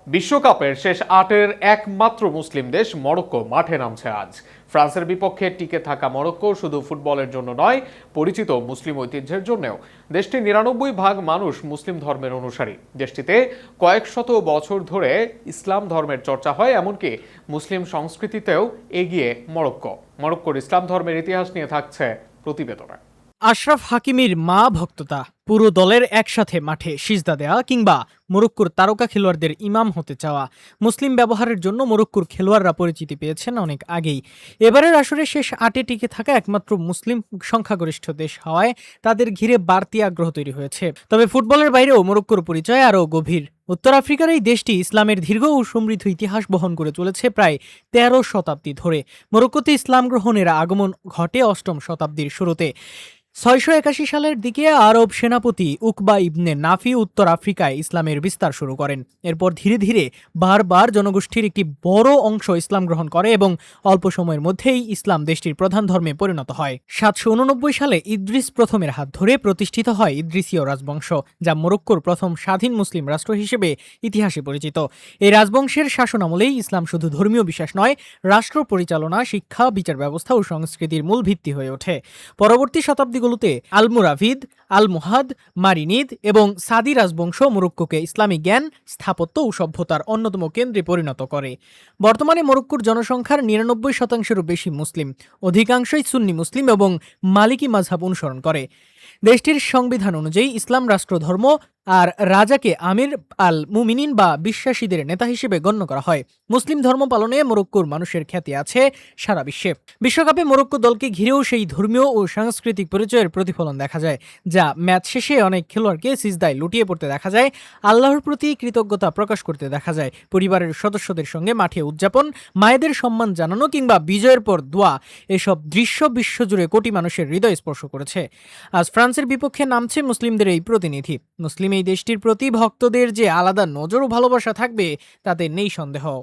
বিশ্বকাপের শেষ আটের একমাত্র মুসলিম দেশ মরক্কো মাঠে নামছে আজ। ফ্রান্সের বিপক্ষে টিকে থাকা মরক্কো শুধু ফুটবলের জন্য নয়, পরিচিত মুসলিম ঐতিহ্যের জন্যও। দেশটির ৯৯% মানুষ মুসলিম ধর্মের অনুসারী। দেশটিতে কয়েক শত বছর ধরে ইসলাম ধর্মের চর্চা হয়, এমনকি মুসলিম সংস্কৃতিতেও এগিয়ে মরক্কো। মরক্কোর ইসলাম ধর্মের ইতিহাস নিয়ে থাকছে প্রতিবেদনে। আশরাফ হাকিমির মা ভক্ততা, পুরো দলের একসাথে মাঠে সিজদা দেওয়া কিংবা মরক্কোর তারকা খেলোয়াড়দের ইমাম হতে চাওয়া, মুসলিম ব্যবহারের জন্য মরক্কোর খেলোয়াড়রা পরিচিতি পেয়েছেন অনেক আগেই। এবারের আসরে শেষ আটে টিকে থাকা একমাত্র মুসলিম সংখ্যাগরিষ্ঠ দেশ হওয়ায় তাদের ঘিরে বাড়তি আগ্রহ তৈরি হয়েছে। তবে ফুটবলের বাইরেও মরক্কোর পরিচয় আরও গভীর। উত্তর আফ্রিকার এই দেশটি ইসলামের দীর্ঘ ও সমৃদ্ধ ইতিহাস বহন করে চলেছে প্রায় ১৩ শতাব্দী ধরে। মরক্কোতে ইসলাম গ্রহণের আগমন ঘটে অষ্টম শতাব্দীর শুরুতে। ৬৮১ সালের দিকে আরব সেনাপতি উকবা ইবনে নাফি উত্তর আফ্রিকায় ইসলামের বিস্তার শুরু করেন। এরপর ধীরে ধীরে বারবার জনগোষ্ঠীর একটি বড় অংশ ইসলাম গ্রহণ করে এবং অল্প সময়ের মধ্যেই ইসলাম দেশটির প্রধান ধর্মে পরিণত হয়। ৭৮৯ সালে ইদ্রিস প্রথমের হাত ধরে প্রতিষ্ঠিত হয় ইদ্রিসীয় রাজবংশ, যা মরক্কোর প্রথম স্বাধীন মুসলিম রাষ্ট্র হিসেবে ইতিহাসে পরিচিত। এই রাজবংশের শাসনামলেই ইসলাম শুধু ধর্মীয় বিশ্বাস নয়, রাষ্ট্র পরিচালনা, শিক্ষা, বিচার ব্যবস্থা ও সংস্কৃতির মূল ভিত্তি হয়ে ওঠে। পরবর্তী শতাব্দীগুলোতে আল-মুরাভিদ, আল-মুহাদ, মারিনিদ এবং সাদি রাজবংশ মরক্কোকে ইসলামী জ্ঞান, স্থাপত্য ও সভ্যতার অন্যতম কেন্দ্রে পরিণত করে। বর্তমানে মরক্কোর জনসংখ্যার ৯৯%-এরও বেশি মুসলিম, অধিকাংশই সুন্নি মুসলিম এবং মালিকি মাযহাব অনুসরণ করে। দেশটির সংবিধান অনুযায়ী ইসলাম রাষ্ট্রধর্ম, আর রাজাকে আমির আল মুমিনিন বা বিশ্বাসীদের নেতা হিসেবে গণ্য করা হয়। মুসলিম ধর্ম পালনে মরক্কোর মানুষের খ্যাতি আছে সারা বিশ্বে। বিশ্বকাপে মরক্কো দলকে ঘিরেও সেই ধর্মীয় ও সাংস্কৃতিক পরিচয়ের প্রতিফলন দেখা যায়, যা ম্যাচ শেষে অনেক খেলোয়াড়কে সিজদায় লুটিয়ে পড়তে দেখা যায়, আল্লাহর প্রতি কৃতজ্ঞতা প্রকাশ করতে দেখা যায়। পরিবারের সদস্যদের সঙ্গে মাঠে উদযাপন, মায়েদের সম্মান জানানো কিংবা বিজয়ের পর দোয়া, এসব দৃশ্য বিশ্বজুড়ে কোটি মানুষের হৃদয় স্পর্শ করেছে। আজ ফ্রান্সের বিপক্ষে নামছে মুসলিমদের এই প্রতিনিধি। মুসলিম এই দেশটির প্রতি ভক্তদের যে আলাদা নজর ও ভালোবাসা থাকবে তাতে নেই সন্দেহ।